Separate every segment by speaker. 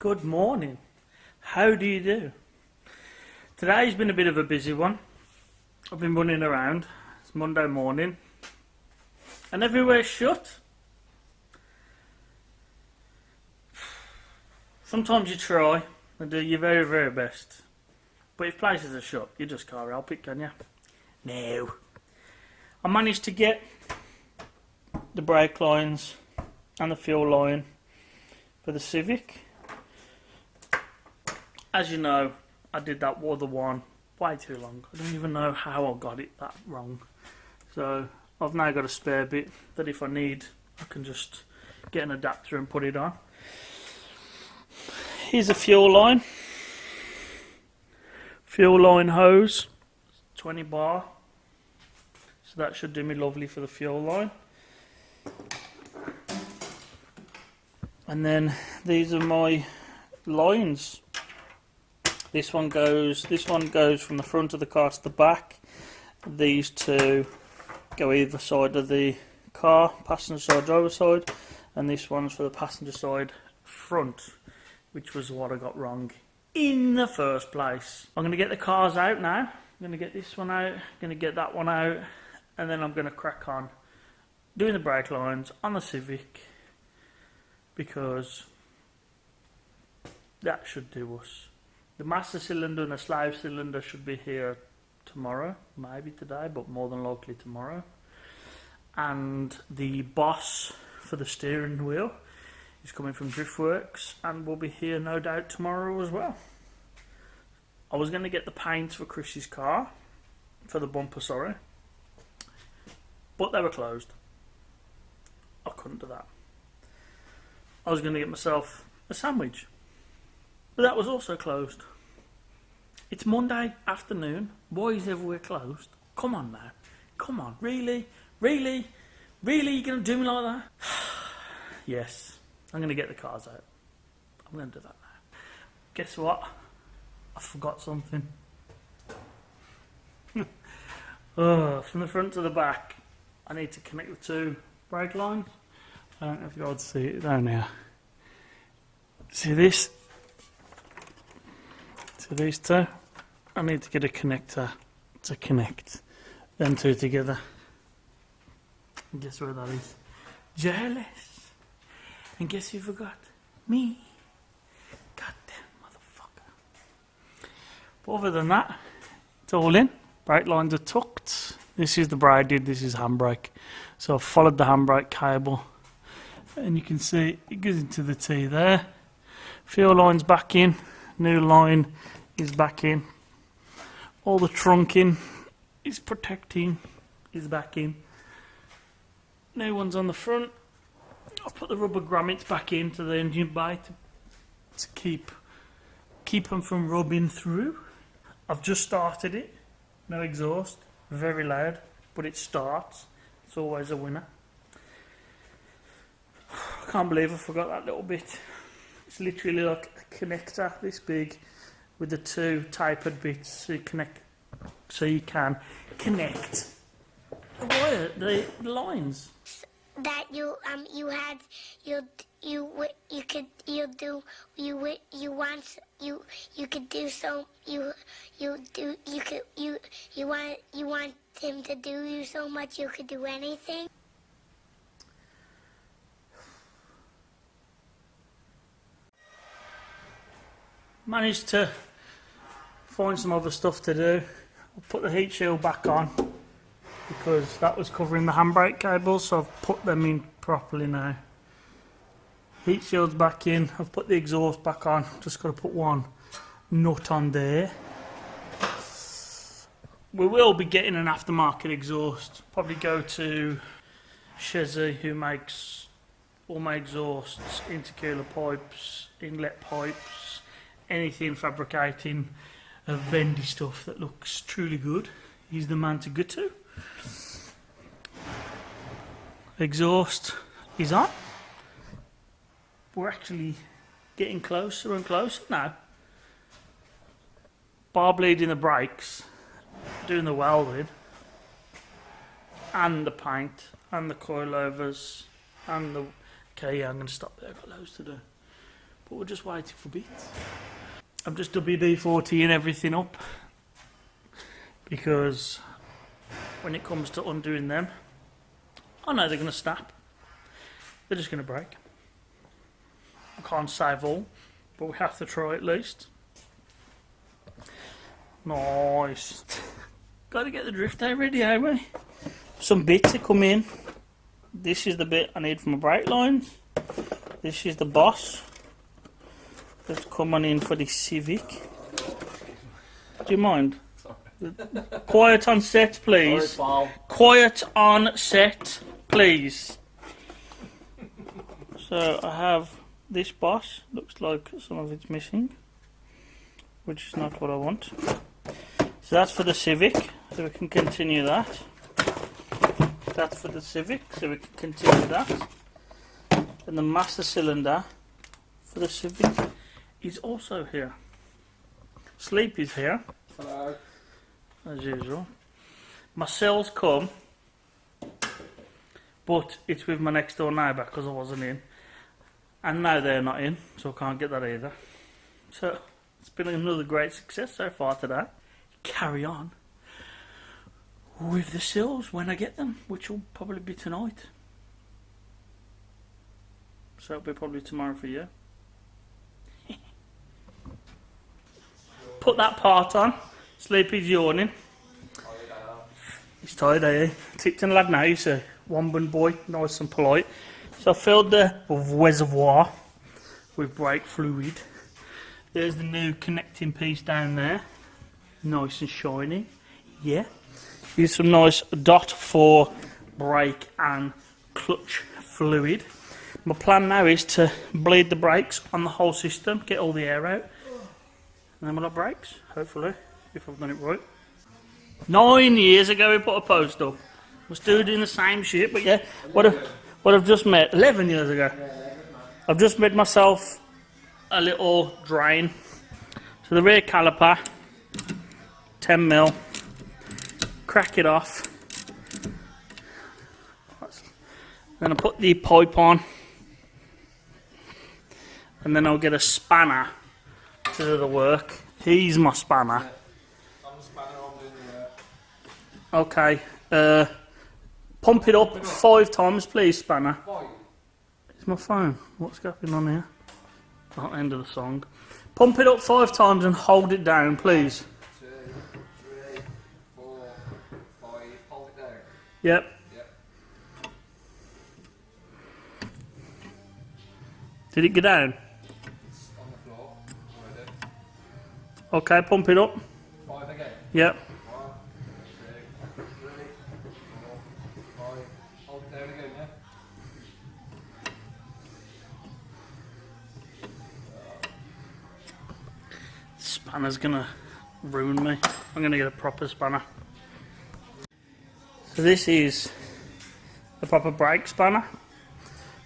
Speaker 1: Good morning. How do you do? Today's been a bit of a busy one. I've been running around. It's Monday morning and everywhere's shut. Sometimes you try and do your very, very best. But if places are shut, you just can't help it, can you? No. I managed to get the brake lines and the fuel line for the Civic. As you know, I did that other one way too long. I don't even know how I got it that wrong. So I've now got a spare bit that if I need, I can just get an adapter and put it on. Here's a fuel line. Fuel line hose, 20 bar. So that should do me lovely for the fuel line. And then these are my lines. This one goes from the front of the car to the back. These two go either side of the car, passenger side, driver side, and this one's for the passenger side front, which was what I got wrong in the first place. I'm going to get the cars out now. I'm going to get this one out, I'm going to get that one out, and then I'm going to crack on doing the brake lines on the Civic, because that should do us. The master cylinder and the slave cylinder should be here tomorrow, maybe today, but more than likely tomorrow. And the boss for the steering wheel is coming from Driftworks and will be here no doubt tomorrow as well. I was going to get the paint for Chris's car, for the bumper, sorry, but they were closed. I couldn't do that. I was going to get myself a sandwich, but that was also closed. It's Monday afternoon. Why is everywhere closed? Come on now. Come on. Really? Really? Really? You're going to do me like that? Yes. I'm going to get the cars out. I'm going to do that now. Guess what? I forgot something. From the front to the back, I need to connect the two brake lines. I don't know if you guys see it down here. See this? So these two, I need to get a connector to connect them two together. And guess where that is? Jealous. And guess who forgot? Me. Goddamn motherfucker. But other than that, it's all in. Brake lines are tucked. This is the brake did, this is handbrake. So I've followed the handbrake cable. And you can see it goes into the T there. Fuel line's back in. New line is back in. All the trunking is protecting is back in. New one's on the front. I've put the rubber grommets back into the engine bay to keep them from rubbing through. I've just started it. No exhaust. Very loud, but it starts. It's always a winner. I can't believe I forgot that little bit. It's literally like a connector this big with the two tapered bits so you can connect the wire, the lines.
Speaker 2: That you want him to do you so much you could do anything.
Speaker 1: Managed to find some other stuff to do. I'll put the heat shield back on because that was covering the handbrake cables, so I've put them in properly now. Heat shield's back in. I've put the exhaust back on. Just got to put one nut on there. We will be getting an aftermarket exhaust. Probably go to Chezzy, who makes all my exhausts, intercooler pipes, inlet pipes, anything fabricating of bendy stuff that looks truly good. He's the man to go to. Exhaust is on. We're actually getting closer and closer now. Bar bleeding the brakes, doing the welding, and the paint, and the coilovers, and the... Okay, yeah, I'm going to stop there, I've got loads to do. but we're just waiting for bits. I'm just WD-40ing everything up because when it comes to undoing them, I know they're going to snap. They're just going to break. I can't save all, but we have to try at least. Nice. Got to get the drift out ready, haven't we? Some bits to come in. This is the bit I need for my brake lines. This is the boss. Let's come on in for the Civic. Do you mind? Sorry. Quiet on set, please. Sorry, quiet on set, please. So I have this boss. Looks like some of it's missing, which is not what I want. So that's for the Civic, so we can continue that. That's for the Civic, so we can continue that. And the master cylinder for the Civic is also here. Sleep is here. Hello. As usual. My cells come, but it's with my next door neighbour because I wasn't in. And now they're not in, so I can't get that either. So it's been another great success so far today. Carry on with the sills when I get them, which will probably be tonight. So it'll be probably tomorrow for you. Put that part on. Sleepy's yawning. He's tired, eh? Tipton lad now, you see. Womban boy, nice and polite. So I filled the reservoir with brake fluid. There's the new connecting piece down there. Nice and shiny. Yeah. Here's some nice dot for brake and clutch fluid. My plan now is to bleed the brakes on the whole system, get all the air out. And then we'll have brakes, hopefully, if I've done it right. 9 years ago we put a post up. We're still doing the same shit, but yeah, what I've just made, 11 years ago. I've just made myself a little drain. So the rear caliper, 10mm, crack it off. Then I put the pipe on. And then I'll get a spanner to do the work. He's my spanner.
Speaker 3: I'm the spanner, I'm doing the work.
Speaker 1: Okay. Pump it up 5 times, please, spanner.
Speaker 3: 5?
Speaker 1: It's my phone. What's going on here? Not the end of the song. Pump it up 5 times and hold it down, please.
Speaker 3: 2, 3, 4, 5. Hold it down.
Speaker 1: Yep. Did it get down?
Speaker 3: It's on the floor already.
Speaker 1: Okay, pump it up.
Speaker 3: 5 again.
Speaker 1: Yep.
Speaker 3: 1, 2, 3, 4, 5. Hold it down again, yeah?
Speaker 1: Spanner's gonna ruin me. I'm gonna get a proper spanner. So this is a proper brake spanner.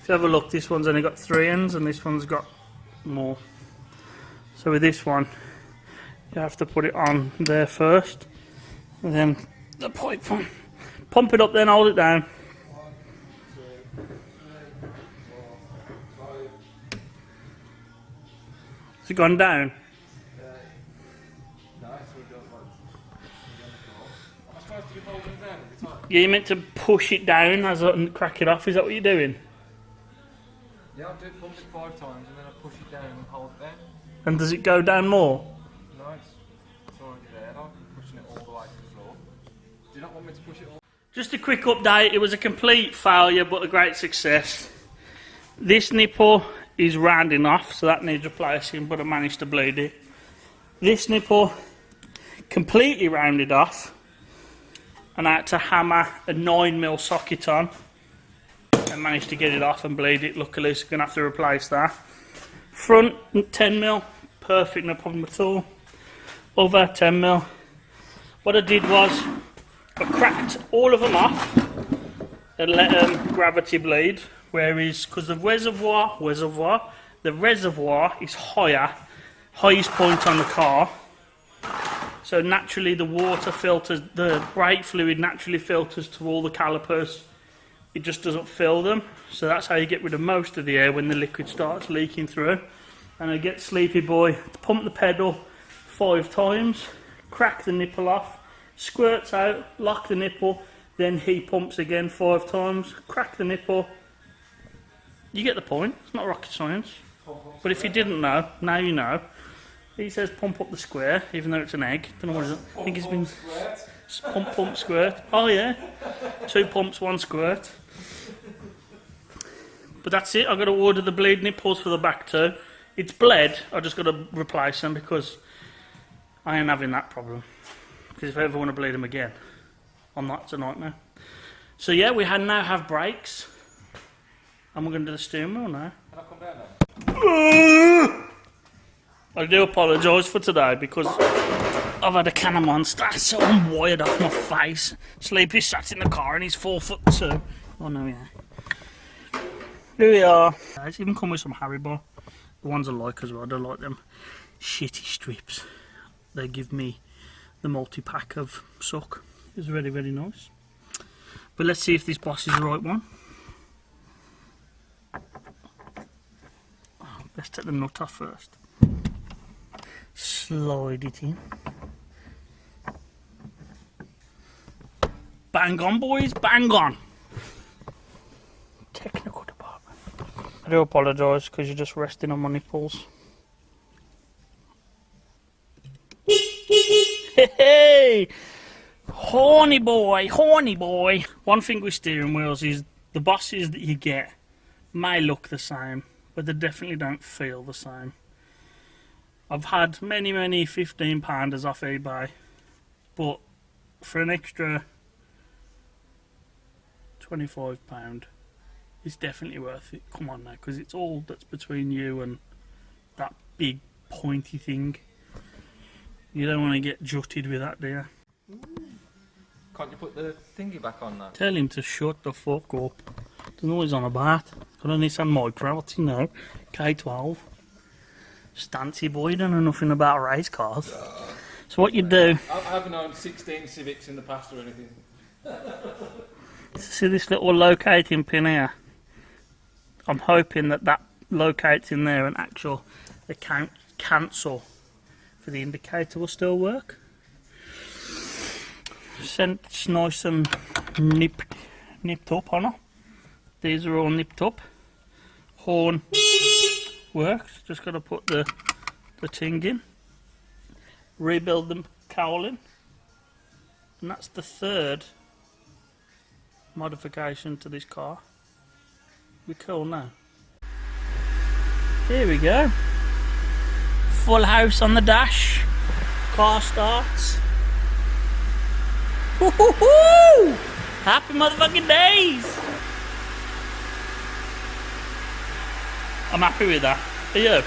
Speaker 1: If you have a look, this one's only got 3 ends and this one's got more. So with this one, you have to put it on there first, and then the pipe on. Pump it up, then hold it down.
Speaker 3: 1, 2, 3, 4, 5.
Speaker 1: Has it gone down?
Speaker 3: No, it's all done once. Am I supposed to be holding it down every time?
Speaker 1: Yeah, you meant to push it down as I crack it off. Is that what you're doing?
Speaker 3: Yeah, I'll do pump it 5 times and then I push it down and hold it down.
Speaker 1: And does it go down more?
Speaker 3: No, it's already there. I'm pushing it all the way to the floor. Do you not want me to push it all?
Speaker 1: Just a quick update. It was a complete failure, but a great success. This nipple is rounding off, so that needs replacing, but I managed to bleed it. This nipple completely rounded off, and I had to hammer a 9mm socket on. And managed to get it off and bleed it. Luckily, so I'm going to have to replace that. Front 10mm, perfect, no problem at all. Other 10mm. What I did was I cracked all of them off and let them gravity bleed. Whereas, because the reservoir is higher, highest point on the car. So naturally, the water filters, the brake fluid naturally filters to all the calipers. It just doesn't fill them, so that's how you get rid of most of the air when the liquid starts leaking through. and I get Sleepy Boy to pump the pedal 5 times, crack the nipple off, squirts out, lock the nipple, then he pumps again 5 times, crack the nipple. You get the point, it's not rocket science. But if you didn't know, now you know. He says pump up the square, even though it's an egg. Don't know what it is. I think it's been pump, pump, squirt. Oh yeah, 2 pumps, 1 squirt. But that's it. I've got to order the bleed nipples for the back too. It's bled. I just got to replace them because I ain't having that problem. Because if I ever want to bleed them again, it's a nightmare. So yeah, we now have brakes, and we're going to do the steering wheel now.
Speaker 3: Can I come down now?
Speaker 1: I do apologise for today because I've had a can of Monster, so I'm wired off my face. Sleepy sat in the car and he's 4'2". Oh no, yeah. Here we are. It's even come with some Haribo. The ones I like as well. I don't like them shitty strips. They give me the multi-pack of suck. It's very, very nice. But let's see if this boss is the right one. Let's take the nut off first. Slide it in. Bang on, boys, bang on. Technical department. I do apologise because you're just resting on my nipples. Hey, horny boy, horny boy. One thing with steering wheels is the bosses that you get may look the same, but they definitely don't feel the same. I've had many £15-pounders off eBay, but for an extra £25, it's definitely worth it. Come on now, because it's all that's between you and that big pointy thing. You don't want to get jutted with that, do you?
Speaker 3: Can't you put the thingy back on now?
Speaker 1: Tell him to shut the fuck up. Don't know what he's on about. Got a Nissan Micra, what's he know? K12. Stancy boy, don't know nothing about race cars. So what you do...
Speaker 3: I haven't owned 16 Civics in the past or anything.
Speaker 1: See this little locating pin here? I'm hoping that locates in there and the cancel for the indicator will still work. It's nice and nipped up on it. These are all nipped up. Horn works. Just got to put the ting in. Rebuild the cowling. And that's the 3rd modification to this car. We're cool now. Here we go. Full house on the dash. Car starts. Woohoo! Happy motherfucking days! I'm happy with that. Are you?